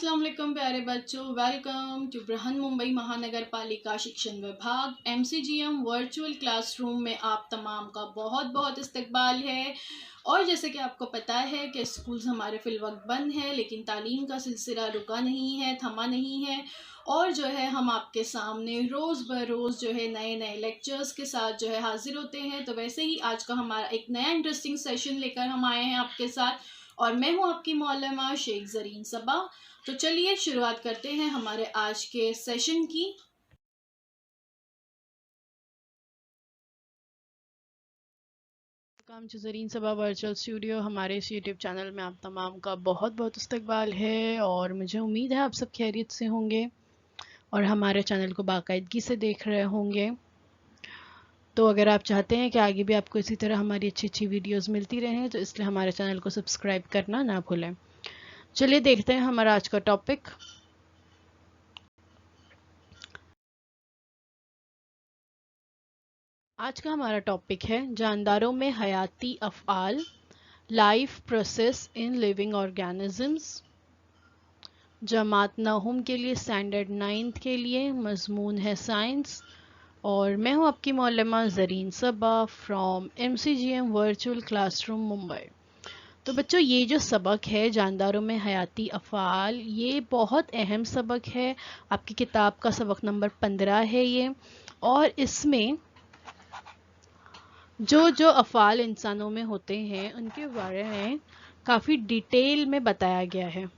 अस्सलाम वालेकुम प्यारे बच्चों, वेलकम टू बृहन मुंबई महानगर पालिका शिक्षण विभाग MCGM वर्चुअल क्लासरूम में आप तमाम का बहुत बहुत इस्तकबाल है। और जैसे कि आपको पता है कि स्कूल्स हमारे फिलवक्त बंद हैं, लेकिन तालीम का सिलसिला रुका नहीं है, थमा नहीं है। और जो है हम आपके सामने रोज़ ब रोज़ जो है नए नए लेक्चर्स के साथ जो है हाजिर होते हैं। तो वैसे ही आज का हमारा एक नया इंटरेस्टिंग सेशन लेकर हम आए हैं आपके साथ, और मैं हूं आपकी मौलमा शेख ज़रीन सबा। तो चलिए शुरुआत करते हैं हमारे आज के सेशन की। Welcome to Zareen Saba virtual studio. हमारे इस यूट्यूब चैनल में आप तमाम का बहुत बहुत इस्तकबाल है और मुझे उम्मीद है आप सब खैरियत से होंगे और हमारे चैनल को बाकायदगी से देख रहे होंगे। तो अगर आप चाहते हैं कि आगे भी आपको इसी तरह हमारी अच्छी अच्छी वीडियोस मिलती रहें तो इसलिए हमारे चैनल को सब्सक्राइब करना ना भूलें। चलिए देखते हैं हमारा आज का टॉपिक। आज का हमारा टॉपिक है जानदारों में हयाती अफ़आल, life process in living organisms. जमात नहुम के लिए स्टैंडर्ड 9th के लिए मजमून है साइंस। और मैं हूं आपकी मौलमा Zareen Saba from MCGM virtual classroom Mumbai. तो बच्चों, ये जो सबक है जानदारों में हयाती अफ़आल, ये बहुत अहम सबक है। आपकी किताब का सबक नंबर 15 है ये। और इसमें जो अफ़आल इंसानों में होते हैं उनके बारे में काफ़ी डिटेल में बताया गया है।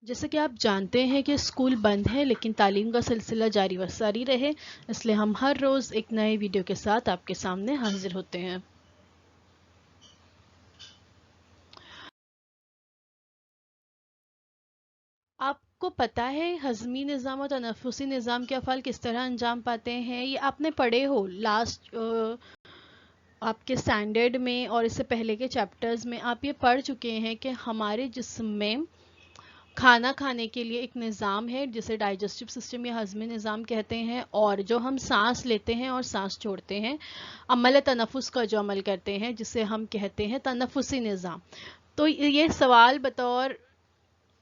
जैसे कि आप जानते हैं कि स्कूल बंद है, लेकिन तालीम का सिलसिला जारी व सारी रहे, इसलिए हम हर रोज़ एक नए वीडियो के साथ आपके सामने हाजिर होते हैं। आपको पता है हज़मी निज़ाम और तनफ़ुसी निज़ाम के अफ़ाल किस तरह अंजाम पाते हैं? ये आपने पढ़े हो लास्ट आपके स्टैंडर्ड में, और इससे पहले के चैप्टर्स में आप ये पढ़ चुके हैं कि हमारे जिस्म में खाना खाने के लिए एक निज़ाम है जिसे डाइजेस्टिव सिस्टम या हज़मी निज़ाम कहते हैं, और जो हम सांस लेते हैं और सांस छोड़ते हैं, अमल तनफ़ुस का जो अमल करते हैं जिसे हम कहते हैं तनफ़ुसी निज़ाम। तो ये सवाल बतौर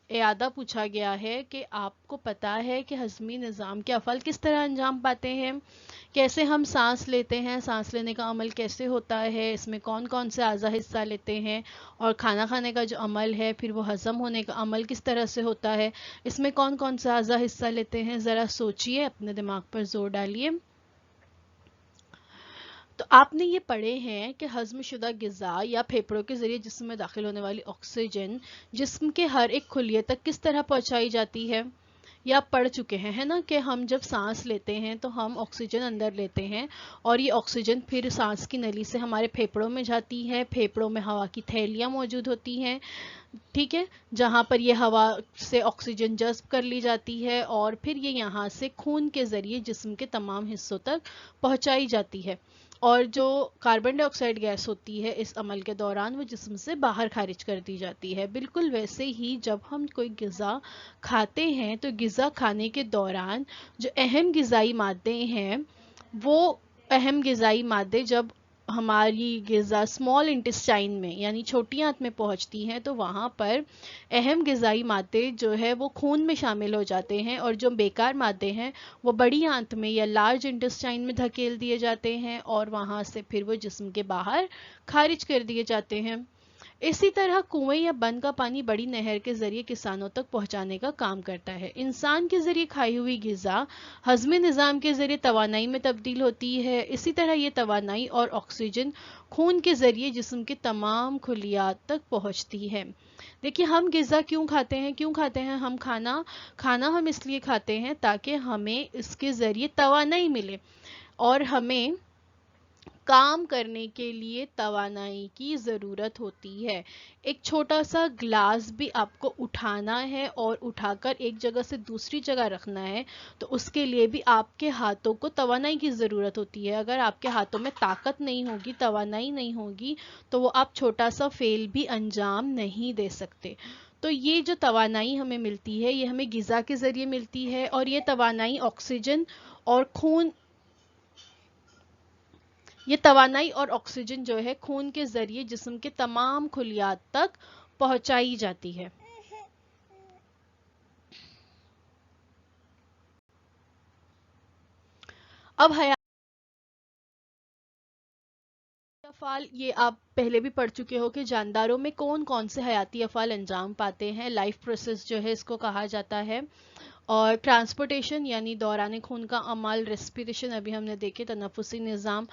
इयादा पूछा गया है कि आपको पता है कि हज़मी निज़ाम के अफ़ल किस तरह अंजाम पाते हैं, कैसे हम सांस लेते हैं, सांस लेने का अमल कैसे होता है, इसमें कौन कौन से अज़ा हिस्सा लेते हैं, और खाना खाने का जो अमल है फिर वो हज़म होने का अमल किस तरह से होता है, इसमें कौन कौन से अज़ा हिस्सा लेते हैं। ज़रा सोचिए, अपने दिमाग पर जोर डालिए। तो आपने ये पढ़े हैं कि हज़म शुदा ग़िज़ा या फेफड़ों के ज़रिए जिस्म में दाखिल होने वाली ऑक्सीजन जिस्म के हर एक खुलिये तक किस तरह पहुंचाई जाती है। या आप पढ़ चुके हैं, है ना, कि हम जब सांस लेते हैं तो हम ऑक्सीजन अंदर लेते हैं और ये ऑक्सीजन फिर सांस की नली से हमारे फेफड़ों में जाती है। फेफड़ों में हवा की थैलियाँ मौजूद होती हैं, ठीक है, जहाँ पर ये हवा से ऑक्सीजन जज़्ब कर ली जाती है और फिर ये यहाँ से खून के ज़रिए जिस्म के तमाम हिस्सों तक पहुँचाई जाती है। और जो कार्बन डाइऑक्साइड गैस होती है इस अमल के दौरान वो जिस्म से बाहर खारिज कर दी जाती है। बिल्कुल वैसे ही जब हम कोई ग़िज़ा खाते हैं तो ग़िज़ा खाने के दौरान जो अहम ग़िज़ाई मादे हैं, वो अहम ग़िज़ाई मादे जब हमारी ग़िज़ा स्मॉल इंटेस्टाइन में यानी छोटी आंत में पहुंचती हैं तो वहाँ पर अहम ग़िज़ाई मादे जो है वो खून में शामिल हो जाते हैं, और जो बेकार मादे हैं वो बड़ी आंत में या लार्ज इंटेस्टाइन में धकेल दिए जाते हैं और वहाँ से फिर वो जिस्म के बाहर खारिज कर दिए जाते हैं। इसी तरह कुएं या बंद का पानी बड़ी नहर के जरिए किसानों तक पहुंचाने का काम करता है। इंसान के जरिए खाई हुई ग़िज़ा हज़मी निज़ाम के जरिए तवानाई में तब्दील होती है। इसी तरह ये तवानाई और ऑक्सीजन खून के जरिए जिस्म के तमाम खुलियात तक पहुंचती है। देखिए, हम ग़िज़ा क्यों खाते हैं? हम खाना हम इसलिए खाते हैं ताकि हमें इसके ज़रिए तवानाई मिले और हमें काम करने के लिए तवानाई की ज़रूरत होती है। एक छोटा सा ग्लास भी आपको उठाना है और उठाकर एक जगह से दूसरी जगह रखना है तो उसके लिए भी आपके हाथों को तवानाई की ज़रूरत होती है। अगर आपके हाथों में ताकत नहीं होगी, तवानाई नहीं होगी, तो वो आप छोटा सा फेल भी अंजाम नहीं दे सकते। तो ये जो तवानाई हमें मिलती है ये हमें ग़िज़ा के ज़रिए मिलती है, और ये तवानाई ऑक्सीजन और खून یہ توانائی اور آکسیجن جو ہے خون کے ذریعے جسم کے تمام خلیات تک پہنچائی جاتی ہے. اب حیاتی افعال، یہ آپ پہلے بھی پڑھ چکے ہو کہ جانداروں میں کون کون سے حیاتی افعال انجام پاتے ہیں. لائف پروسیس جو ہے اس کو کہا جاتا ہے. اور ٹرانسپورٹیشن یعنی دوران خون کا عمل، ریسپیریشن ابھی ہم نے دیکھے تنفسی نظام،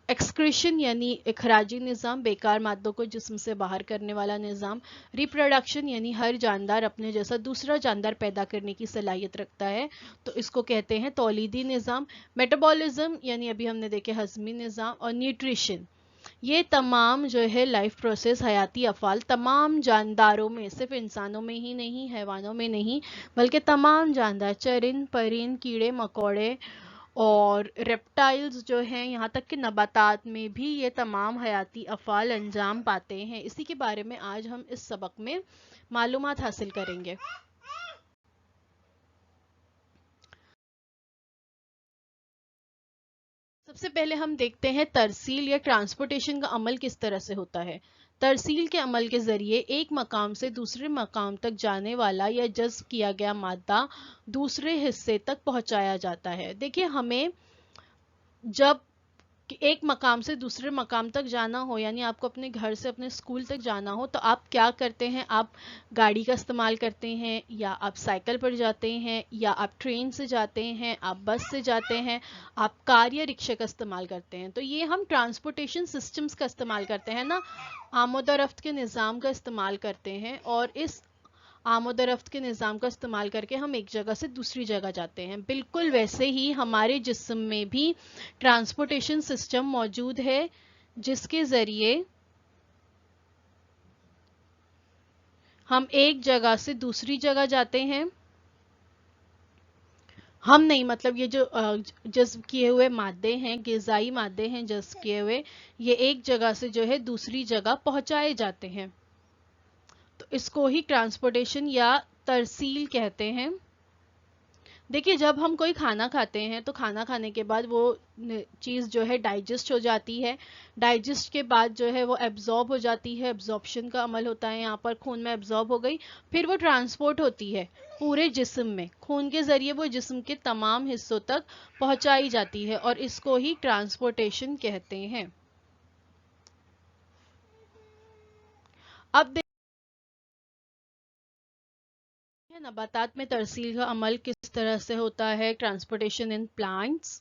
ایکسکریشن یعنی اخراجی نظام بیکار مادوں کو جسم سے باہر کرنے والا نظام، ریپروڈکشن یعنی ہر جاندار اپنے جیسا دوسرا جاندار پیدا کرنے کی صلاحیت رکھتا ہے تو اس کو کہتے ہیں تولیدی نظام، میٹابولزم یعنی ابھی ہم نے دیکھے ہضمی نظام، اور نیوٹریشن. یہ تمام جو ہے لائف پروسیس حیاتی افعال تمام جانداروں میں، صرف انسانوں میں ہی نہیں، حیوانوں میں نہیں، بلکہ تمام جاندار، چرند پرند، کیڑے مکوڑے اور ریپٹائلز جو ہیں، یہاں تک کہ نباتات میں بھی یہ تمام حیاتی افعال انجام پاتے ہیں. اسی کے بارے میں آج ہم اس سبق میں معلومات حاصل کریں گے. سب سے پہلے ہم دیکھتے ہیں ترسیل یا ٹرانسپورٹیشن کا عمل کس طرح سے ہوتا ہے. ترسیل کے عمل کے ذریعے ایک مقام سے دوسرے مقام تک جانے والا یا جذب کیا گیا مادہ دوسرے حصے تک پہنچایا جاتا ہے. دیکھیے، ہمیں جب ایک مقام سے دوسرے مقام تک جانا ہو، یعنی آپ کو اپنے گھر سے اپنے اسکول تک جانا ہو، تو آپ کیا کرتے ہیں؟ آپ گاڑی کا استعمال کرتے ہیں، یا آپ سائیکل پر جاتے ہیں، یا آپ ٹرین سے جاتے ہیں، آپ بس سے جاتے ہیں، آپ کار یا رکشے کا استعمال کرتے ہیں. تو یہ ہم ٹرانسپورٹیشن سسٹمز کا استعمال کرتے ہیں نا، آمد و رفت کے نظام کا استعمال کرتے ہیں. اور اس آمد و رفت کے نظام کا استعمال کر کے ہم ایک جگہ سے دوسری جگہ جاتے ہیں. بالکل ویسے ہی ہمارے جسم میں بھی ٹرانسپورٹیشن سسٹم موجود ہے، جس کے ذریعے ہم ایک جگہ سے دوسری جگہ جاتے ہیں. ہم نہیں، مطلب یہ جو جذب کیے ہوئے مادے ہیں، غذائی مادے ہیں جذب کیے ہوئے، یہ ایک جگہ سے جو ہے دوسری جگہ پہنچائے جاتے ہیں. تو اس کو ہی ٹرانسپورٹیشن یا ترسیل کہتے ہیں. دیکھیے، جب ہم کوئی کھانا کھاتے ہیں تو کھانا کھانے کے بعد وہ چیز جو ہے ڈائجسٹ ہو جاتی ہے. ڈائجسٹ کے بعد جو ہے وہ ایبزارب ہو جاتی ہے، ایبزارپشن کا عمل ہوتا ہے، یہاں پر خون میں ایبزارب ہو گئی، پھر وہ ٹرانسپورٹ ہوتی ہے پورے جسم میں. خون کے ذریعے وہ جسم کے تمام حصوں تک پہنچائی جاتی ہے، اور اس کو ہی ٹرانسپورٹیشن کہتے ہیں. اب نباتات میں ترسیل کا عمل کس طرح سے ہوتا ہے. Transportation in plants.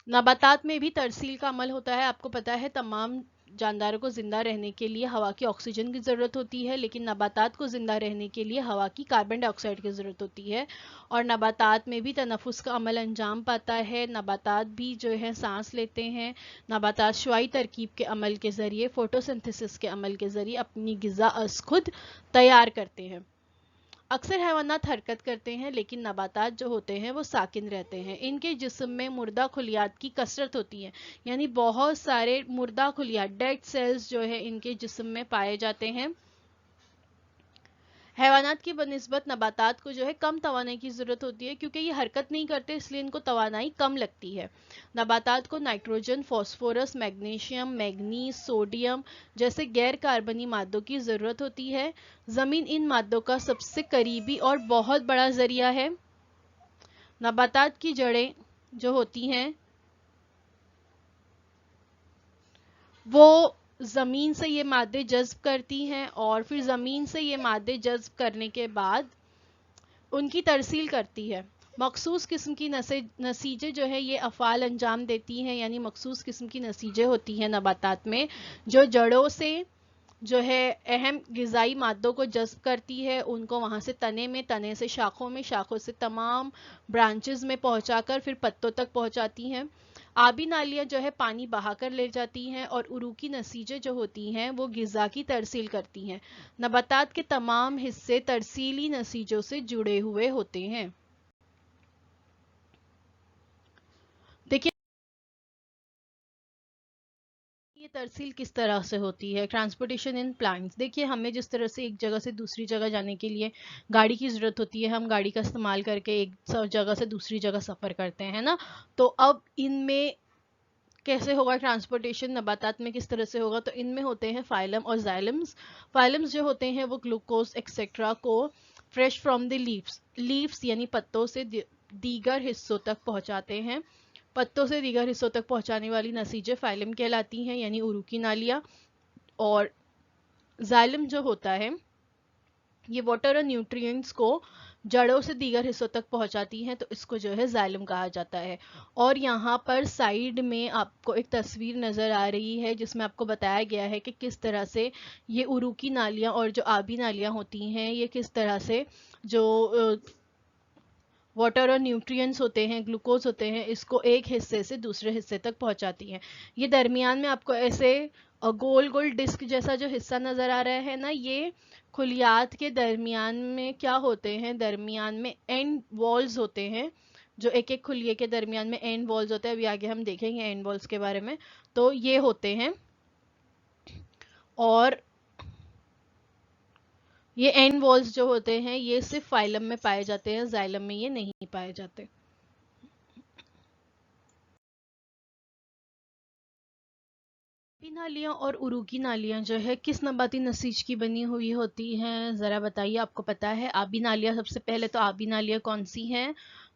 نباتات میں بھی ترسیل کا عمل ہوتا ہے. آپ کو پتا ہے تمام جانداروں کو زندہ رہنے کے لیے ہوا کی آکسیجن کی ضرورت ہوتی ہے، لیکن نباتات کو زندہ رہنے کے لیے ہوا کی کاربن ڈائی آکسائڈ کی ضرورت ہوتی ہے. اور نباتات میں بھی تنفس کا عمل انجام پاتا ہے. نباتات بھی جو ہے سانس لیتے ہیں. نباتات شعاعی ترکیب کے عمل کے ذریعے، فوٹوسنتھسس کے عمل کے ذریعے اپنی غذا از خود تیار کرتے ہیں. اکثر حیوانات حرکت کرتے ہیں، لیکن نباتات جو ہوتے ہیں وہ ساکن رہتے ہیں. ان کے جسم میں مردہ خلیات کی کثرت ہوتی ہے، یعنی بہت سارے مردہ خلیات، ڈیڈ سیلز جو ہے ان کے جسم میں پائے جاتے ہیں. حیوانات کی بنسبت نباتات کو جو ہے کم توانائی کی ضرورت ہوتی ہے، کیونکہ یہ حرکت نہیں کرتے، اس لیے ان کو توانائی کم لگتی ہے. نباتات کو nitrogen, phosphorus, magnesium, manganese, sodium جیسے غیر کاربنی مادوں کی ضرورت ہوتی ہے. زمین ان مادوں کا سب سے قریبی اور بہت بڑا ذریعہ ہے. نباتات کی جڑیں جو ہوتی ہیں وہ زمین سے یہ مادے جذب کرتی ہیں، اور پھر زمین سے یہ مادے جذب کرنے کے بعد ان کی ترسیل کرتی ہے. مخصوص قسم کی نسیجیں جو ہے یہ افعال انجام دیتی ہیں، یعنی مخصوص قسم کی نسیجیں ہوتی ہیں نباتات میں، جو جڑوں سے جو ہے اہم غذائی مادوں کو جذب کرتی ہے، ان کو وہاں سے تنے میں، تنے سے شاخوں میں، شاخوں سے تمام برانچز میں پہنچا کر پھر پتوں تک پہنچاتی ہیں. آبی نالیاں جو ہے پانی بہا کر لے جاتی ہیں، اور عروقی نسیجیں جو ہوتی ہیں وہ غذا کی ترسیل کرتی ہیں. نباتات کے تمام حصے ترسیلی نسیجوں سے جڑے ہوئے ہوتے ہیں. دیکھیے، یہ तरसील किस तरह से होती है? Transportation in plants. देखिए, हमें जिस तरह से एक जगह से दूसरी जगह जाने के लिए गाड़ी की ज़रूरत होती है, हम गाड़ी का इस्तेमाल करके एक जगह से दूसरी जगह सफ़र करते हैं ना। तो अब इनमें कैसे होगा ट्रांसपोर्टेशन, नबातात में किस तरह से होगा? तो इनमें होते हैं फाइलम और जाइलम्स। फाइलम्स जो होते हैं वो ग्लूकोज एक्सेट्रा को फ्रेश फ्रॉम द लीव्स यानी पत्तों से दीगर हिस्सों तक पहुंचाते हैं। पत्तों से दीगर हिस्सों तक पहुंचाने वाली नसीजें फाइलम कहलाती हैं, यानी उरुकी नालियाँ। और जाइलम जो होता है ये वाटर और न्यूट्रिएंट्स को जड़ों से दीगर हिस्सों तक पहुंचाती हैं, तो इसको जो है जाइलम कहा जाता है। और यहाँ पर साइड में आपको एक तस्वीर नज़र आ रही है जिसमें आपको बताया गया है कि किस तरह से ये उरुकी नालियाँ और जो आबी नालियाँ होती हैं ये किस तरह से जो वाटर और न्यूट्रिएंट्स होते हैं, ग्लूकोज होते हैं, इसको एक हिस्से से दूसरे हिस्से तक पहुंचाती हैं। ये दरमियान में आपको ऐसे गोल गोल डिस्क जैसा जो हिस्सा नज़र आ रहा है ना, ये खुलियात के दरमियान में क्या होते हैं, दरमियान में एंड वॉल्स होते हैं। जो एक एक खुलिये के दरमियान में एंड वॉल्स होते हैं, अभी आगे हम देखेंगे एंड वॉल्स के बारे में। तो ये होते हैं, और ये एंड वॉल्स जो होते हैं ये सिर्फ फाइलम में पाए जाते हैं, जाइलम में ये नहीं पाए जाते। आबी नालियाँ और उरुकी नालियाँ जो है किस नबाती नसीज की बनी हुई होती हैं, ज़रा बताइए, आपको पता है? आबी नालियाँ, सबसे पहले तो आबी नालियाँ कौन सी हैं?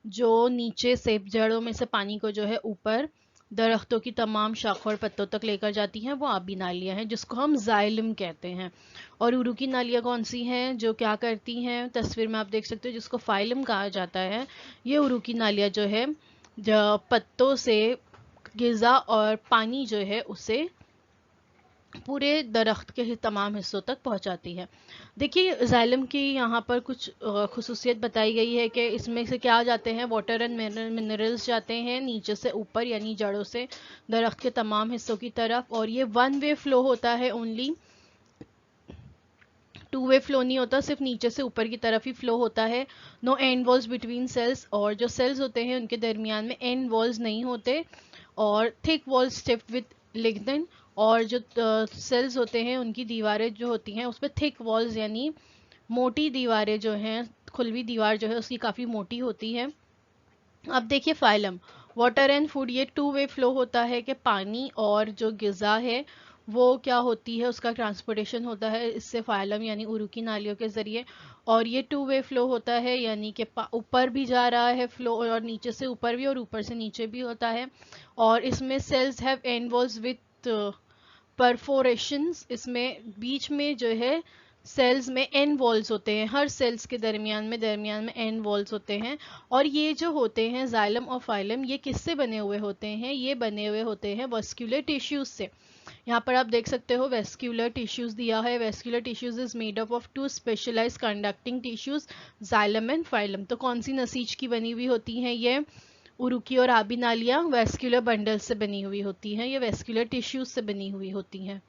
जो नीचे से जड़ों में से पानी को जो है ऊपर दरख्तों की तमाम शाखों और पत्तों तक लेकर जाती हैं, वो आबी नालियाँ हैं जिसको हम जाइलम कहते हैं। और उरुकी नालियाँ कौन सी हैं? जो क्या करती हैं, तस्वीर में आप देख सकते हो, जिसको फाइलम कहा जाता है। ये उरुकी नालियाँ जो है जो पत्तों से ग़िज़ा और पानी जो है उसे पूरे दरख्त के तमाम हिस्सों तक पहुंचाती है। देखिए, जाइलम की यहाँ पर कुछ खुसूसियत बताई गई है कि इसमें से क्या जाते हैं, वाटर एंड मिनरल्स जाते हैं नीचे से ऊपर, यानी जड़ों से दरख्त के तमाम हिस्सों की तरफ। और ये वन वे फ्लो होता है, ओनली टू वे फ्लो नहीं होता, सिर्फ नीचे से ऊपर की तरफ ही फ्लो होता है। No end walls between cells, और जो सेल्स होते हैं उनके दरमियान में एंड वॉल्स नहीं होते। और थिक वॉल्स स्टिफ्ड विद लिग्निन, और जो सेल्स होते हैं उनकी दीवारें जो होती हैं उसमें थिक वॉल्स यानी मोटी दीवारें जो हैं, खुलवी दीवार जो है उसकी काफ़ी मोटी होती है। अब देखिए फाइलम, वाटर एंड फूड, ये टू वे फ्लो होता है कि पानी और जो ग़िज़ा है वो क्या होती है, उसका ट्रांसपोर्टेशन होता है इससे फाइलम यानी उरुकी नालियों के ज़रिए। और ये टू वे फ्लो होता है, यानी कि ऊपर भी जा रहा है फ्लो, और नीचे से ऊपर भी और ऊपर से नीचे भी होता है। और इसमें cells have end walls with perforations, इसमें बीच में जो है सेल्स में एंड वॉल्स होते हैं, हर सेल्स के दरमियान में एंड वॉल्स होते हैं। और ये जो होते हैं जाइलम और फाइलम, ये किससे बने हुए होते हैं? ये बने हुए होते हैं वेस्क्यूलर टिश्यूज से। यहाँ पर आप देख सकते हो वेस्क्यूलर टिश्यूज दिया है। Vascular tissues is made up of two specialised conducting tissues, xylem and phloem. तो कौन सी नसीज की बनी हुई होती हैं ये? उरुकी और आबी नालियाँ वेस्क्यूलर बंडल से बनी हुई होती हैं, ये वेस्क्यूलर टिश्यूज से बनी हुई होती हैं।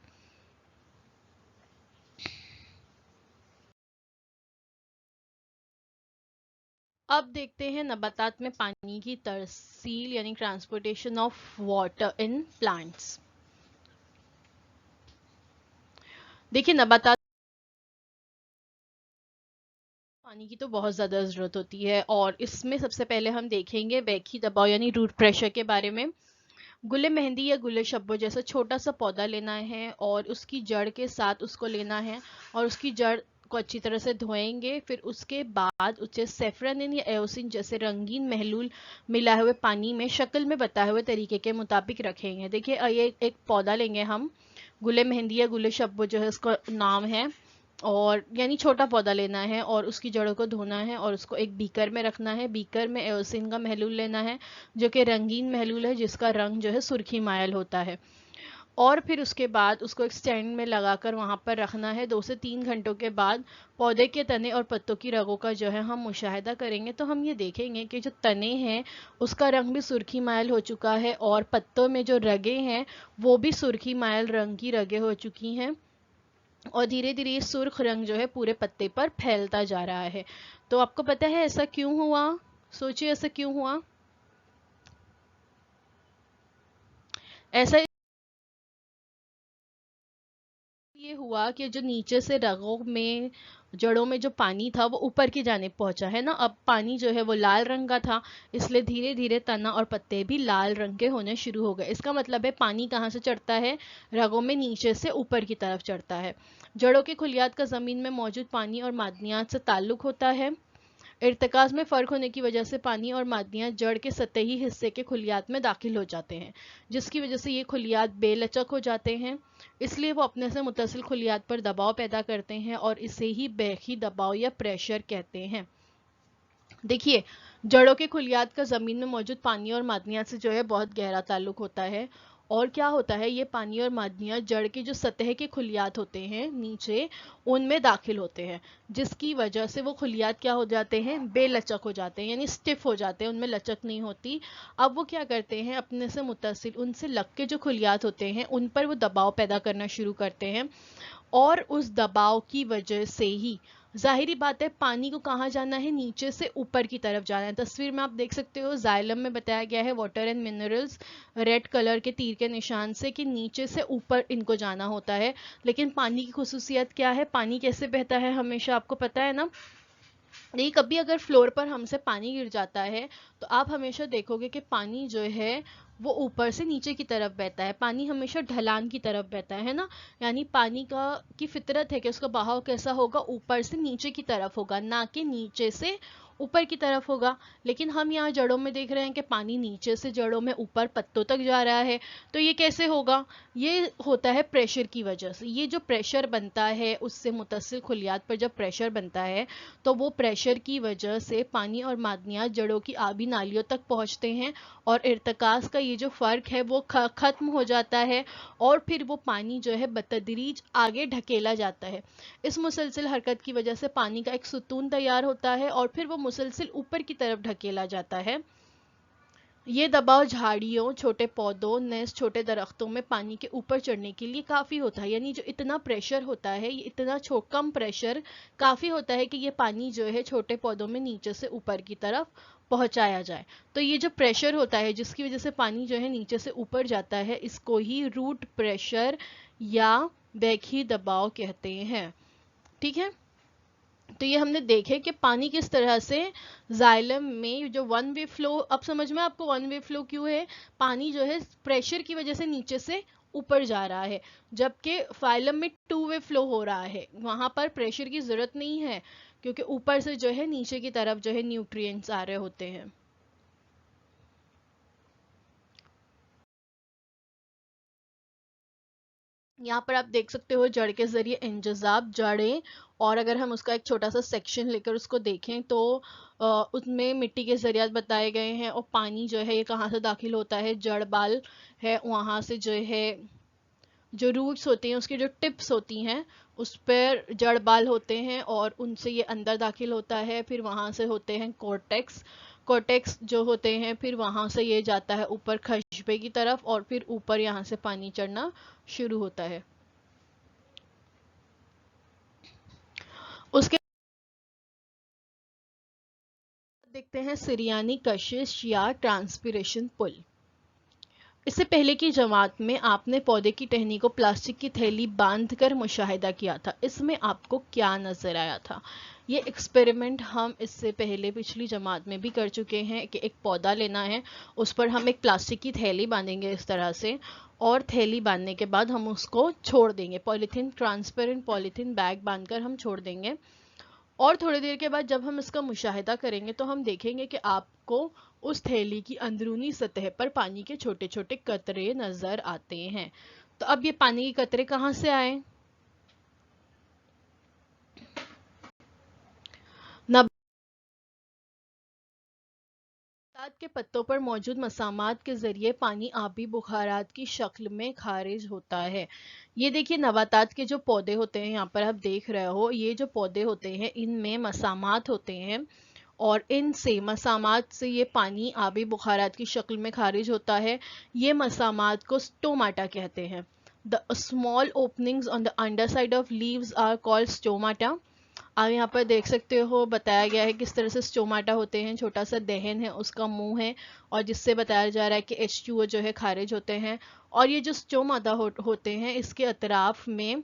अब देखते हैं नबातात में पानी की तरसील यानी transportation of water in plants. देखिए, नबातात पानी की तो बहुत ज़्यादा ज़रूरत होती है, और इसमें सबसे पहले हम देखेंगे बैकी दबाव यानी रूट प्रेशर के बारे में। गुले मेहंदी या गुले शब्बो जैसा छोटा सा पौधा लेना है और उसकी जड़ के साथ उसको लेना है, और उसकी जड़ को अच्छी तरह से धोएंगे। फिर उसके बाद उसे सेफ्रनिन या एओसिन जैसे रंगीन महलूल मिलाए हुए पानी में शक्ल में बताए हुए तरीके के मुताबिक रखेंगे। देखिए, ये एक पौधा लेंगे हम, गुले मेहंदी या गुले शब्बो जो है उसका नाम है, और यानी छोटा पौधा लेना है और उसकी जड़ों को धोना है और उसको एक बीकर में रखना है। बीकर में एओसिन का महलूल लेना है जो कि रंगीन महलूल है, जिसका रंग जो है सुर्खी मायल होता है। और फिर उसके बाद उसको एक स्टैंड में लगाकर वहाँ पर रखना है। 2 से 3 घंटों के बाद पौधे के तने और पत्तों की रगों का जो है हम मुशाहिदा करेंगे, तो हम ये देखेंगे कि जो तने हैं उसका रंग भी सुर्खी मायल हो चुका है, और पत्तों में जो रगें हैं वो भी सुर्खी मायल रंग की रगें हो चुकी हैं, और धीरे धीरे ये सुर्ख रंग जो है पूरे पत्ते पर फैलता जा रहा है। तो आपको पता है ऐसा क्यों हुआ? सोचिए, ऐसा क्यों हुआ? ऐसा ये हुआ कि जो नीचे से रगों में, जड़ों में जो पानी था वो ऊपर की जानिब पहुंचा है ना। अब पानी जो है वो लाल रंग का था, इसलिए धीरे धीरे तना और पत्ते भी लाल रंग के होने शुरू हो गए। इसका मतलब है पानी कहाँ से चढ़ता है, रगों में नीचे से ऊपर की तरफ चढ़ता है। जड़ों के खुलियात का जमीन में मौजूद पानी और मादनियात से ताल्लुक होता है। इर्तिकाज में फ़र्क होने की वजह से पानी और मादनियाँ जड़ के सतही हिस्से के खुलियात में दाखिल हो जाते हैं, जिसकी वजह से ये खुलियात बेलचक हो जाते हैं। इसलिए वो अपने से मुत्तसिल खुलियात पर दबाव पैदा करते हैं और इसे ही बैकी दबाव या प्रेशर कहते हैं। देखिए, जड़ों के खुलियात का ज़मीन में मौजूद पानी और मादनियात से जो है बहुत गहरा ताल्लुक होता है। और क्या होता है, ये पानी और मादनियात जड़ के जो सतह के खुलियात होते हैं नीचे, उनमें दाखिल होते हैं, जिसकी वजह से वो खुलियात क्या हो जाते हैं, बेलचक हो जाते हैं, यानी स्टिफ हो जाते हैं, उनमें लचक नहीं होती। अब वो क्या करते हैं, अपने से मुत्तसिल उनसे लग के जो खुलियात होते हैं उन पर वो दबाव पैदा करना शुरू करते हैं, और उस दबाव की वजह से ही जाहिरी बात है पानी को कहाँ जाना है, नीचे से ऊपर की तरफ जाना है। तस्वीर में आप देख सकते हो, जाइलम में बताया गया है water and minerals red colour के तीर के निशान से कि नीचे से ऊपर इनको जाना होता है। लेकिन पानी की खुसूसियत क्या है, पानी कैसे बहता है, हमेशा आपको पता है ना। नहीं, कभी अगर फ्लोर पर हमसे पानी गिर जाता है तो आप हमेशा देखोगे कि पानी जो है वो ऊपर से नीचे की तरफ बहता है, पानी हमेशा ढलान की तरफ बहता है ना। यानी पानी का की फितरत है कि उसका बहाव कैसा होगा, ऊपर से नीचे की तरफ होगा, ना कि नीचे से ऊपर की तरफ होगा। लेकिन हम यहाँ जड़ों में देख रहे हैं कि पानी नीचे से जड़ों में ऊपर पत्तों तक जा रहा है, तो ये कैसे होगा, ये होता है प्रेशर की वजह से। ये जो प्रेशर बनता है, उससे मुत्तसिल खुलियात पर जब प्रेशर बनता है तो वो प्रेशर की वजह से पानी और मादनियात जड़ों की आबी नालियों तक पहुंचते हैं, और इर्तिकाज का ये जो फ़र्क है वो ख़त्म हो जाता है, और फिर वो पानी जो है बतदरीज आगे ढकेला जाता है। इस मुसलसल हरकत की वजह से पानी का एक सुतून तैयार होता है और फिर वो मुसलसल ऊपर की तरफ ढकेला जाता है। ये दबाव झाड़ियों, छोटे पौधों, नेस छोटे दरख्तों में पानी के ऊपर चढ़ने के लिए काफ़ी होता है। यानी जो इतना प्रेशर होता है, ये इतना कम प्रेशर काफ़ी होता है कि ये पानी जो है छोटे पौधों में नीचे से ऊपर की तरफ पहुंचाया जाए। तो ये जो प्रेशर होता है जिसकी वजह से पानी जो है नीचे से ऊपर जाता है, इसको ही रूट प्रेशर या बैकी दबाव कहते हैं। ठीक है, तो ये हमने देखे कि पानी किस तरह से जाइलम में जो वन वे फ्लो, अब समझ में आपको वन वे फ्लो क्यों है, पानी जो है प्रेशर की वजह से नीचे से ऊपर जा रहा है, जबकि फाइलम में टू वे फ्लो हो रहा है, वहां पर प्रेशर की जरूरत नहीं है, क्योंकि ऊपर से जो है नीचे की तरफ जो है न्यूट्रिएंट्स आ रहे होते हैं। यहाँ पर आप देख सकते हो जड़ के जरिए इंजजाब जड़ें, और अगर हम उसका एक छोटा सा सेक्शन लेकर उसको देखें तो उसमें मिट्टी के जरियात बताए गए हैं, और पानी जो है ये कहाँ से दाखिल होता है, जड़ बाल है वहाँ से जो है, जो रूट्स होती हैं उसकी जो टिप्स होती हैं उस पर जड़ बाल होते हैं, और उनसे ये अंदर दाखिल होता है, फिर वहाँ से होते हैं कोर्टेक्स, कोर्टेक्स जो होते हैं फिर वहाँ से ये जाता है ऊपर खशबे की तरफ, और फिर ऊपर यहाँ से पानी चढ़ना शुरू होता है। उसके देखते हैं सिरियानी कशिश या ट्रांसपिरेशन पुल। इससे पहले की जमात में आपने पौधे की टहनी को प्लास्टिक की थैली बांधकर मुशाहिदा किया था, इसमें आपको क्या नजर आया था। ये एक्सपेरिमेंट हम इससे पहले पिछली जमात में भी कर चुके हैं कि एक पौधा लेना है, उस पर हम एक प्लास्टिक की थैली बांधेंगे इस तरह से, और थैली बांधने के बाद हम उसको छोड़ देंगे, पॉलीथीन, ट्रांसपेरेंट पॉलीथीन बैग बांधकर हम छोड़ देंगे, और थोड़ी देर के बाद जब हम इसका मुशाहिदा करेंगे तो हम देखेंगे कि आपको उस थैली की अंदरूनी सतह पर पानी के छोटे छोटे कतरे नजर आते हैं। तो अब ये पानी के कतरे कहाँ से आए, नबातात के पत्तों पर मौजूद मसामात के जरिए पानी आबी बुखारात की शक्ल में खारिज होता है। ये देखिए, नबातात के जो पौधे होते हैं, यहाँ पर आप देख रहे हो, ये जो पौधे होते हैं इनमें मसामात होते हैं, और इनसे मसामात से ये पानी आबी बुखारात की शक्ल में खारिज होता है। ये मसामात को स्टोमाटा कहते हैं। The small openings on the underside of leaves are called stomata. आप यहाँ पर देख सकते हो बताया गया है किस तरह से स्टोमाटा होते हैं, छोटा सा दहन है, उसका मुंह है, और जिससे बताया जा रहा है कि H2O जो है खारिज होते हैं। और ये जो स्टोमाटा होते हैं इसके अतराफ में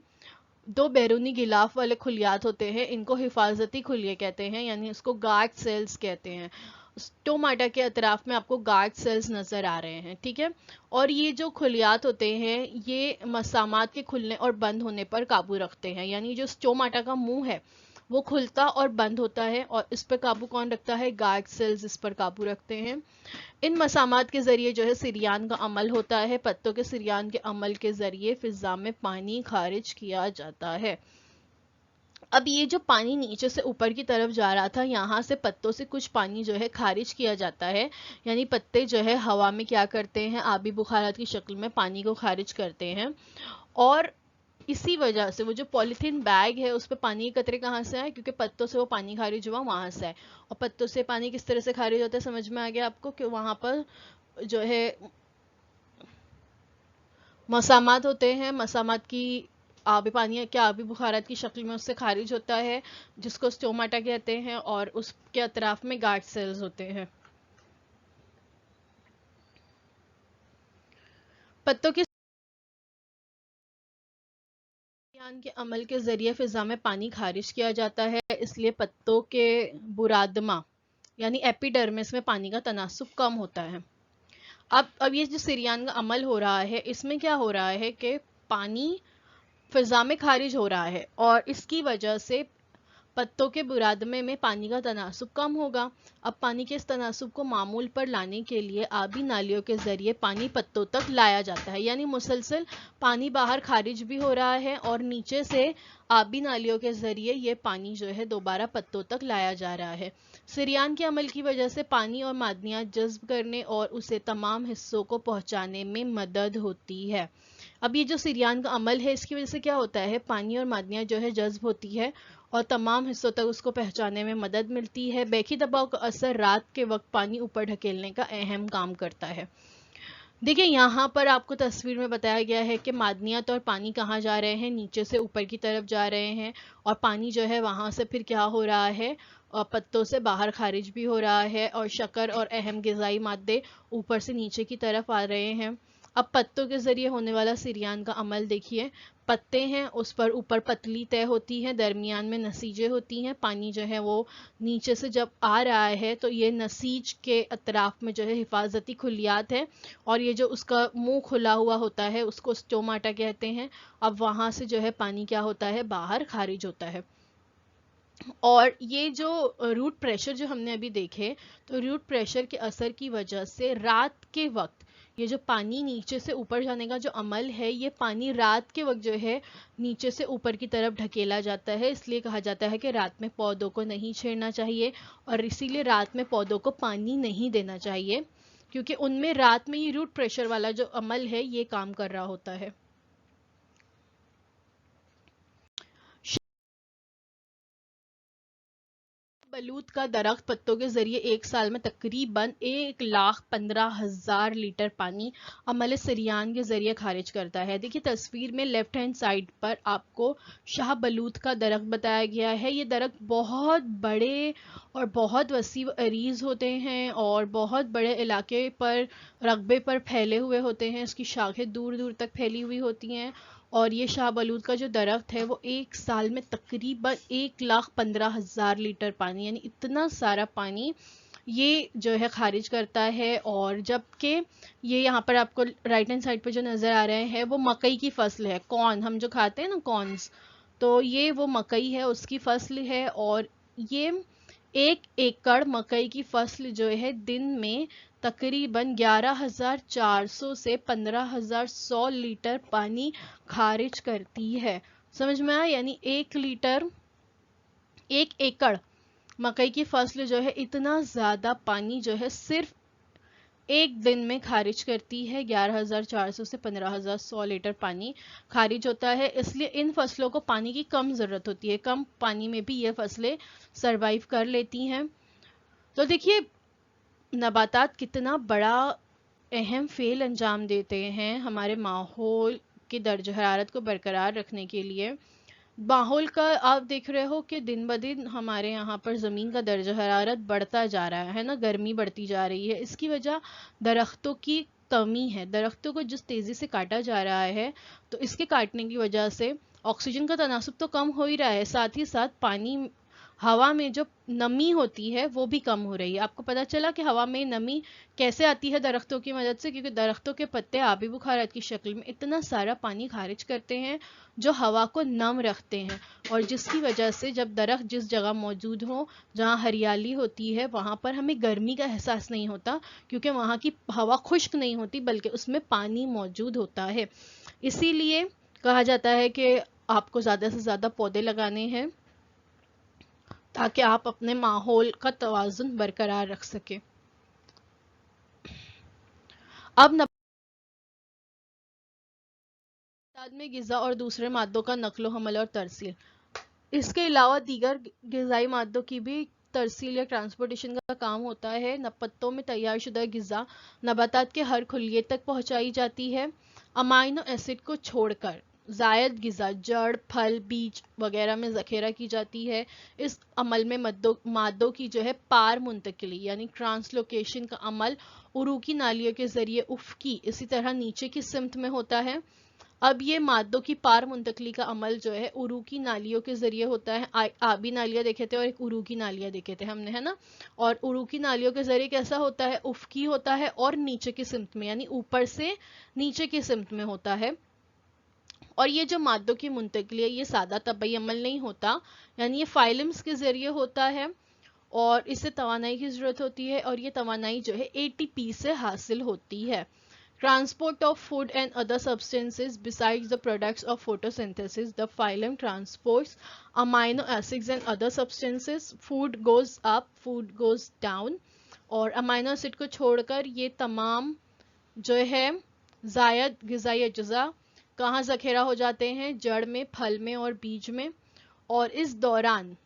دو بیرونی غلاف والے خلیات ہوتے ہیں، ان کو حفاظتی خلیے کہتے ہیں، یعنی اس کو گارڈ سیلز کہتے ہیں. اسٹوماٹا کے اطراف میں آپ کو گارڈ سیلز نظر آ رہے ہیں، ٹھیک ہے. اور یہ جو خلیات ہوتے ہیں یہ مسامات کے کھلنے اور بند ہونے پر قابو رکھتے ہیں، یعنی جو اسٹوماٹا کا منہ ہے وہ کھلتا اور بند ہوتا ہے، اور اس پر قابو کون رکھتا ہے؟ گارڈ سیلز اس پر قابو رکھتے ہیں. ان مسامات کے ذریعے جو ہے سریان کا عمل ہوتا ہے. پتوں کے سریان کے عمل کے ذریعے فضا میں پانی خارج کیا جاتا ہے. اب یہ جو پانی نیچے سے اوپر کی طرف جا رہا تھا، یہاں سے پتوں سے کچھ پانی جو ہے خارج کیا جاتا ہے، یعنی پتے جو ہے ہوا میں کیا کرتے ہیں؟ آبی بخارات کی شکل میں پانی کو خارج کرتے ہیں. اور اسی وجہ سے وہ جو پولیتھین بیگ ہے اس پہ پانی کے قطرے کہاں سے آئے؟ کیونکہ پتوں سے وہ پانی خارج ہوا وہاں سے آئے. اور پتوں سے پانی کس طرح سے خارج ہوتا ہے سمجھ میں آ گیا آپ کو؟ کہ وہاں پر جو ہے مسامات ہوتے ہیں، مسامات کی آبی پانی کیا آبی بخارات کی شکل میں اس سے خارج ہوتا ہے، جس کو اسٹوماٹا کہتے ہیں، اور اس کے اطراف میں گارڈ سیلز ہوتے ہیں. پتوں کے سریان کے عمل کے ذریعے فضا میں پانی خارج کیا جاتا ہے، اس لیے پتوں کے برادما یعنی ایپیڈرمس میں پانی کا تناسب کم ہوتا ہے. اب یہ جو سریان کا عمل ہو رہا ہے اس میں کیا ہو رہا ہے کہ پانی فضا میں خارج ہو رہا ہے، اور اس کی وجہ سے پتوں کے برادمے میں پانی کا تناسب کم ہوگا. اب پانی کے اس تناسب کو معمول پر لانے کے لیے آبی نالیوں کے ذریعے پانی پتوں تک لایا جاتا ہے، یعنی مسلسل پانی باہر خارج بھی ہو رہا ہے اور نیچے سے آبی نالیوں کے ذریعے یہ پانی جو ہے دوبارہ پتوں تک لایا جا رہا ہے. سریان کے عمل کی وجہ سے پانی اور معدنیات جذب کرنے اور اسے تمام حصوں کو پہنچانے میں مدد ہوتی ہے. اب یہ جو سریان کا عمل ہے اس کی وجہ سے کیا ہوتا ہے؟ پانی اور معدنیات جو ہے جذب ہوتی ہے اور تمام حصوں تک اس کو پہنچانے میں مدد ملتی ہے. بیخی دباؤ کا اثر رات کے وقت پانی اوپر ڈھکیلنے کا اہم کام کرتا ہے. دیکھیں یہاں پر آپ کو تصویر میں بتایا گیا ہے کہ معدنیات اور پانی کہاں جا رہے ہیں؟ نیچے سے اوپر کی طرف جا رہے ہیں، اور پانی جو ہے وہاں سے پھر کیا ہو رہا ہے؟ پتوں سے باہر خارج بھی ہو رہا ہے، اور شکر اور اہم غذائی مادے اوپر سے نیچے کی طرف آ رہے ہیں. اب پتوں کے ذریعے ہونے والا سریان کا عمل دیکھیے. پتے ہیں اس پر اوپر پتلی تہ ہوتی ہے، درمیان میں نسیجیں ہوتی ہیں. پانی جو ہے وہ نیچے سے جب آ رہا ہے تو یہ نسیج کے اطراف میں جو ہے حفاظتی خلیات ہے، اور یہ جو اس کا منہ کھلا ہوا ہوتا ہے اس کو اسٹوماٹا کہتے ہیں. اب وہاں سے جو ہے پانی کیا ہوتا ہے؟ باہر خارج ہوتا ہے. اور یہ جو روٹ پریشر جو ہم نے ابھی دیکھے، تو روٹ پریشر کے اثر کی وجہ سے رات کے وقت یہ جو پانی نیچے سے اوپر جانے کا جو عمل ہے، یہ پانی رات کے وقت جو ہے نیچے سے اوپر کی طرف ڈھکیلا جاتا ہے. اس لیے کہا جاتا ہے کہ رات میں پودوں کو نہیں چھیڑنا چاہیے، اور اسی لیے رات میں پودوں کو پانی نہیں دینا چاہیے، کیونکہ ان میں رات میں یہ روٹ پریشر والا جو عمل ہے یہ کام کر رہا ہوتا ہے. بلوط کا درخت پتوں کے ذریعے ایک سال میں تقریباً 1,15,000 لیٹر پانی عمل سریان کے ذریعے خارج کرتا ہے. دیکھیے تصویر میں لیفٹ ہینڈ سائڈ پر آپ کو شاہ بلوط کا درخت بتایا گیا ہے. یہ درخت بہت بڑے اور بہت وسیع و عریض ہوتے ہیں اور بہت بڑے علاقے پر رقبے پر پھیلے ہوئے ہوتے ہیں. اس کی شاخیں دور دور تک پھیلی ہوئی ہوتی ہیں، اور یہ شاہ بلوط کا جو درخت ہے وہ ایک سال میں تقریباً 1,15,000 لیٹر پانی، یعنی اتنا سارا پانی یہ جو ہے خارج کرتا ہے. اور جبکہ یہ یہاں پر آپ کو رائٹ ہینڈ سائڈ پہ جو نظر آ رہے ہیں وہ مکئی کی فصل ہے. کارن ہم جو کھاتے ہیں نا، کارنز، تو یہ وہ مکئی ہے اس کی فصل ہے. اور یہ 1 ایکڑ مکئی کی فصل جو ہے دن میں تقریباً 11,400 سے 15,100 لیٹر پانی خارج کرتی ہے. سمجھ میں آیا؟ یعنی 1 ایکڑ مکئی کی فصل جو ہے اتنا زیادہ پانی جو ہے صرف ایک دن میں خارج کرتی ہے. 11,400 سے 15,100 لیٹر پانی خارج ہوتا ہے. اس لیے ان فصلوں کو پانی کی کم ضرورت ہوتی ہے، کم پانی میں بھی یہ فصلیں سروائیو کر لیتی ہیں. تو دیکھیے نباتات کتنا بڑا اہم فعل انجام دیتے ہیں ہمارے ماحول کی درجہ حرارت کو برقرار رکھنے کے لیے. ماحول کا آپ دیکھ رہے ہو کہ دن بدن ہمارے یہاں پر زمین کا درجہ حرارت بڑھتا جا رہا ہے نا، گرمی بڑھتی جا رہی ہے. اس کی وجہ درختوں کی کمی ہے. درختوں کو جس تیزی سے کاٹا جا رہا ہے تو اس کے کاٹنے کی وجہ سے ऑक्सीजन का तनासुब तो कम हो ही रहा है, साथ ही साथ पानी हवा में जो नमी होती है वो भी कम हो रही है। आपको पता चला कि हवा में नमी कैसे आती है? दरख्तों की मदद से, क्योंकि दरख्तों के पत्ते आबी बुखारात की शक्ल में इतना सारा पानी खारिज करते हैं जो हवा को नम रखते हैं, और जिसकी वजह से जब दरख्त जिस जगह मौजूद हो, जहाँ हरियाली होती है, वहाँ पर हमें गर्मी का एहसास नहीं होता, क्योंकि वहाँ की हवा खुश्क नहीं होती बल्कि उसमें पानी मौजूद होता है। इसीलिए कहा जाता है कि आपको ज़्यादा से ज़्यादा पौधे लगाने हैं ताकि आप अपने माहौल का तवाज़ुन बरकरार रख सके। अब नबातात में ग़िज़ा और दूसरे मादों का नक्लो हमल और तरसील, इसके अलावा दीगर ग़िज़ाई मादों की भी तरसील या ट्रांसपोर्टेशन का काम होता है। पत्तों में तैयार शुदा ग़िज़ा नबातात के हर खुलिये तक पहुंचाई जाती है। अमाइनो एसिड को छोड़कर ज़ायद ग़िज़ा जड़, फल, बीज वगैरह में ज़ख़ीरा की जाती है। इस अमल में मादों की जो है पार मुंतकिली यानी ट्रांसलोकेशन का अमल उरूकी नालियों के ज़रिए उफ़की इसी तरह नीचे की सिमत में होता है। अब ये मादों की पार मुंतकली का अमल जो है उरूकी नालियों के जरिए होता है। आबी नालियाँ देखे थे और एक उरूकी नालियाँ देखे थे हमने, है ना। और उरूकी नालियों के जरिए कैसा होता है? उफ़की होता है और नीचे की सिमत में यानी ऊपर से नीचे की सिमत में होता है। और ये जो मादों की मुंतकली है ये सादा तबई अमल नहीं होता, यानी ये फाइलम्स के जरिए होता है और इससे तवानाई की ज़रूरत होती है, और ये तवानाई जो है ATP से हासिल होती है। Transport of food and other substances besides the products of photosynthesis, the phylum transports amino acids and other substances. Food goes up, food goes down. और अमाइनो एसिड को छोड़कर ये तमाम जो है ज़ायद ग़िज़ाई अज्जा कहाँ ज़ख़ीरा हो जाते हैं? जड़ में, फल में और बीज में। और इस दौरान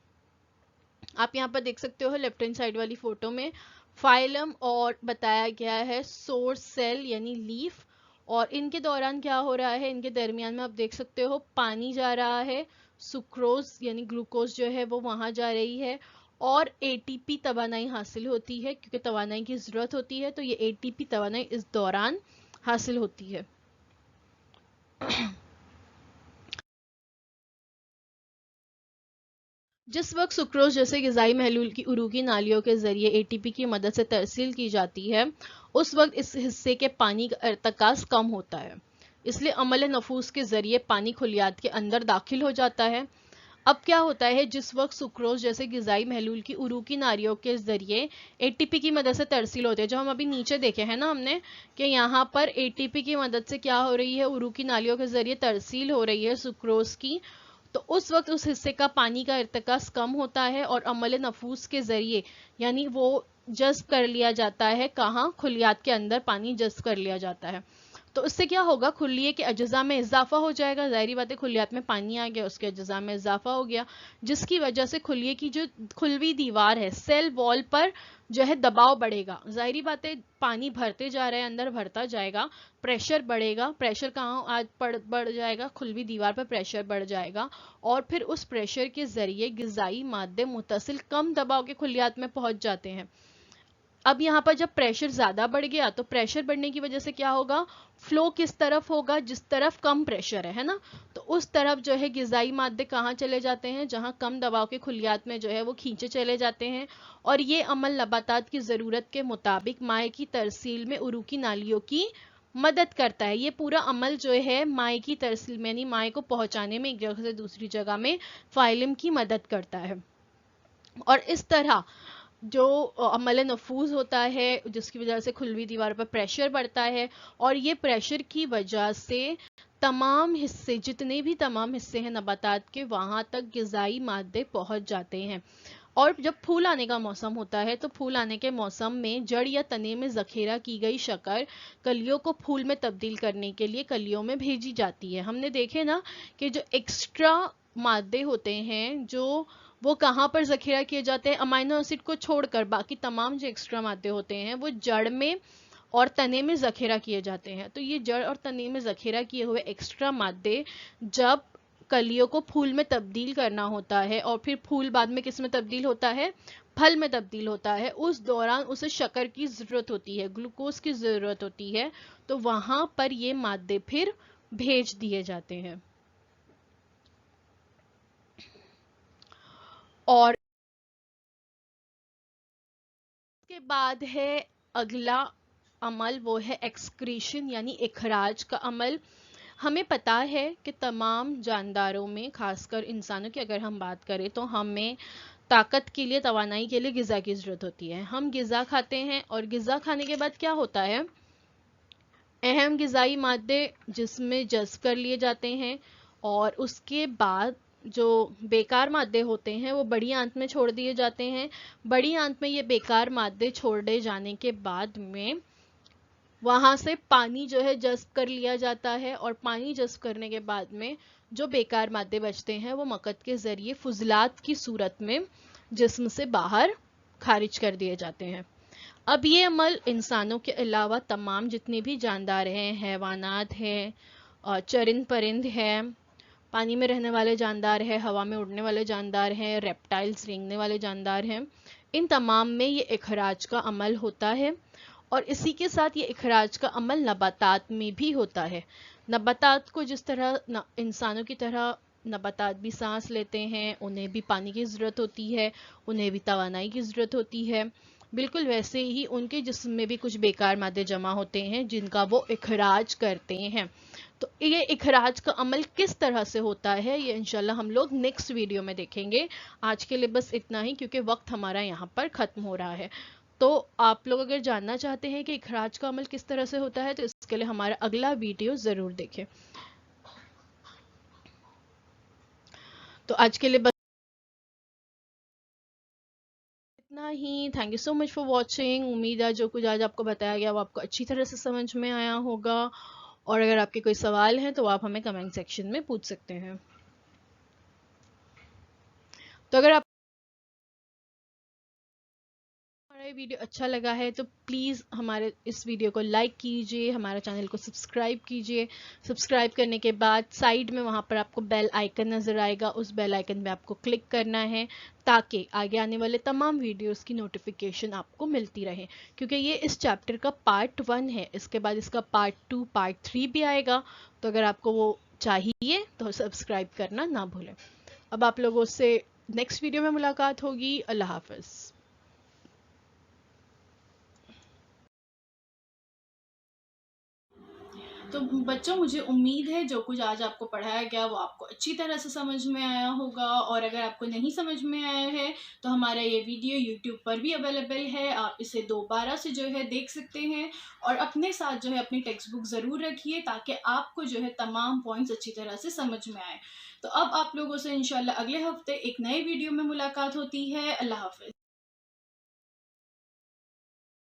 आप यहाँ पर देख सकते हो लेफ्ट हैंड साइड वाली फोटो में फाइलम और बताया गया है सोर्स सेल यानी लीफ, और इनके दौरान क्या हो रहा है? इनके दरमियान में आप देख सकते हो पानी जा रहा है, सुक्रोज यानी ग्लूकोज जो है वो वहां जा रही है, और ATP तवानाई हासिल होती है, क्योंकि तवानाई की ज़रूरत होती है, तो ये ATP तवानाई इस दौरान हासिल होती है। जिस वक्त सुक्रोज जैसे ग़िज़ाई महलूल की उरूकी नालियों के ज़रिए ATP की मदद से तरसील की जाती है, उस वक्त इस हिस्से के पानी का इर्तकाज़ कम होता है, इसलिए अमल नफूस के ज़रिए पानी खुलियात के अंदर दाखिल हो जाता है। अब क्या होता है? जिस वक्त सुक्रोज जैसे ग़िज़ाई महलूल की उरूकी नालियों के ज़रिए ATP की मदद से तरसील होती है, जो हम अभी नीचे देखे हैं ना हमने कि यहाँ पर ATP की मदद से क्या हो रही है? उरूकी नालियों के ज़रिए तरसील हो रही है सुक्रोज की, तो उस वक्त उस हिस्से का पानी का इर्तकास कम होता है और अमल नफूस के ज़रिए यानी वो जज्ब कर लिया जाता है। कहाँ? खुलियात के अंदर पानी जज्ब कर लिया जाता है। तो उससे क्या होगा? खुलिये के अज्जा में इजाफा हो जाएगा। ज़ाहिरी बात है, खुलियात में पानी आ गया, उसके अज्जा में इजाफा हो गया, जिसकी वजह से खुलिये की जो खुलवी दीवार है, सेल वॉल पर जो है दबाव बढ़ेगा। ज़ाहिरी बात है, पानी भरते जा रहा है, अंदर भरता जाएगा, प्रेशर बढ़ेगा। प्रेशर कहाँ आज बढ़ जाएगा? खुलवी दीवार पर प्रेशर बढ़ जाएगा, और फिर उस प्रेशर के ज़रिए ग़िज़ाई मादे मुतसिल कम दबाव के खुलियात में पहुँच जाते हैं। अब यहाँ पर जब प्रेशर ज़्यादा बढ़ गया तो प्रेशर बढ़ने की वजह से क्या होगा? फ्लो किस तरफ होगा? जिस तरफ कम प्रेशर है ना, तो उस तरफ जो है ग़िज़ाई मादे कहाँ चले जाते हैं? जहाँ कम दबाव के खुलियात में जो है वो खींचे चले जाते हैं, और ये अमल नबातात की ज़रूरत के मुताबिक माए की तरसील में उरूकी नालियों की मदद करता है। ये पूरा अमल जो है माए की तरसील में यानी माए को पहुँचाने में एक जगह से दूसरी जगह में फाइलम की मदद करता है। और इस तरह जो अमल नफूज होता है जिसकी वजह से खुलवी दीवार पर प्रेशर बढ़ता है, और ये प्रेशर की वजह से तमाम हिस्से जितने भी तमाम हिस्से हैं नबातात के वहाँ तक ग़िज़ाई मादे पहुँच जाते हैं। और जब फूल आने का मौसम होता है तो फूल आने के मौसम में जड़ या तने में ज़ख़ीरा की गई शक्कर कलियों को फूल में तब्दील करने के लिए कलियों में भेजी जाती है। हमने देखे ना कि जो एक्स्ट्रा मादे होते हैं जो वो कहाँ पर ज़ख़ीरा किए जाते हैं? अमाइनो एसिड को छोड़कर बाकी तमाम जो एक्स्ट्रा मादे होते हैं वो जड़ में और तने में ज़ख़ीरा किए जाते हैं। तो ये जड़ और तने में ज़ख़ीरा किए हुए एक्स्ट्रा मादे जब कलियों को फूल में तब्दील करना होता है, और फिर फूल बाद में किस में तब्दील होता है? फल में तब्दील होता है, उस दौरान उसे शक्कर की ज़रूरत होती है, ग्लूकोज की ज़रूरत होती है, तो वहाँ पर ये मादे फिर भेज दिए जाते हैं। اور اس کے بعد ہے اگلا عمل، وہ ہے ایکسکریشن یعنی اخراج کا عمل۔ ہمیں پتا ہے کہ تمام جانداروں میں، خاص کر انسانوں کی اگر ہم بات کریں، تو ہمیں طاقت کے لیے، توانائی کے لیے غذا کی ضرورت ہوتی ہے۔ ہم غذا کھاتے ہیں اور غذا کھانے کے بعد کیا ہوتا ہے؟ اہم غذائی مادے جسم میں جذب کر لیے جاتے ہیں، اور اس کے بعد جو بیکار مادے ہوتے ہیں وہ بڑی آنت میں چھوڑ دیے جاتے ہیں۔ بڑی آنت میں یہ بیکار مادے چھوڑے جانے کے بعد میں وہاں سے پانی جو ہے جذب کر لیا جاتا ہے، اور پانی جذب کرنے کے بعد میں جو بیکار مادے بچتے ہیں وہ مقد کے ذریعے فضلات کی صورت میں جسم سے باہر خارج کر دیے جاتے ہیں۔ اب یہ عمل انسانوں کے علاوہ تمام جتنے بھی جاندار ہیں، حیوانات ہیں، چرند پرند ہیں، پانی میں رہنے والے جاندار ہیں، ہوا میں اڑنے والے جاندار ہیں، ریپٹائلز رینگنے والے جاندار ہیں، ان تمام میں یہ اخراج کا عمل ہوتا ہے۔ اور اسی کے ساتھ یہ اخراج کا عمل نباتات میں بھی ہوتا ہے۔ نباتات کو جس طرح انسانوں کی طرح نباتات بھی سانس لیتے ہیں، انہیں بھی پانی کی ضرورت ہوتی ہے، انہیں بھی توانائی کی ضرورت ہوتی ہے، بالکل ویسے ہی ان کے جسم میں بھی کچھ بیکار مادے جمع ہوتے ہیں جن کا وہ اخراج کرتے ہیں۔ تو یہ اخراج کا عمل کس طرح سے ہوتا ہے یہ انشاءاللہ ہم لوگ نیکسٹ ویڈیو میں دیکھیں گے۔ آج کے لیے بس اتنا ہی، کیونکہ وقت ہمارا یہاں پر ختم ہو رہا ہے۔ تو آپ لوگ اگر جاننا چاہتے ہیں کہ اخراج کا عمل کس طرح سے ہوتا ہے تو اس کے لیے ہمارا اگلا ویڈیو ضرور دیکھیں۔ تو آج کے لیے بس اتنا ہی۔ Thank you so much for watching. امید ہے جو کچھ آج آپ کو بتایا گیا وہ آپ کو اچھی طرح سے سمجھ میں آیا ہوگا، اور اگر آپ کے کوئی سوال ہیں تو آپ ہمیں کمنٹ سیکشن میں پوچھ سکتے ہیں۔ تو اگر آپ ہمارا یہ ویڈیو اچھا لگا ہے تو پلیز ہمارے اس ویڈیو کو لائک کیجئے، ہمارے چینل کو سبسکرائب کیجئے۔ سبسکرائب کرنے کے بعد سائیڈ میں وہاں پر آپ کو بیل آئیکن نظر آئے گا، اس بیل آئیکن پہ آپ کو کلک کرنا ہے تاکہ آگے آنے والے تمام ویڈیوز کی نوٹیفیکیشن آپ کو ملتی رہے، کیونکہ یہ اس چیپٹر کا پارٹ 1 ہے، اس کے بعد اس کا پارٹ 2 پارٹ 3 بھی آئے گا، تو اگر آپ کو وہ چاہیے تو سبسکرائب کرنا نہ بھولیں۔ اب آپ لوگوں سے نیکسٹ ویڈیو میں ملاقات ہوگی۔ اللہ حافظ۔ تو بچوں، مجھے امید ہے جو کچھ آج آپ کو پڑھایا گیا وہ آپ کو اچھی طرح سے سمجھ میں آیا ہوگا، اور اگر آپ کو نہیں سمجھ میں آیا ہے تو ہمارا یہ ویڈیو یوٹیوب پر بھی اویلیبل ہے، آپ اسے دوبارہ سے جو ہے دیکھ سکتے ہیں، اور اپنے ساتھ جو ہے اپنی ٹیکسٹ بک ضرور رکھیے تاکہ آپ کو جو ہے تمام پوائنٹس اچھی طرح سے سمجھ میں آئے۔ تو اب آپ لوگوں سے انشاءاللہ اگلے ہفتے ایک نئے ویڈیو میں ملاقات ہوتی ہے۔ اللہ حافظ۔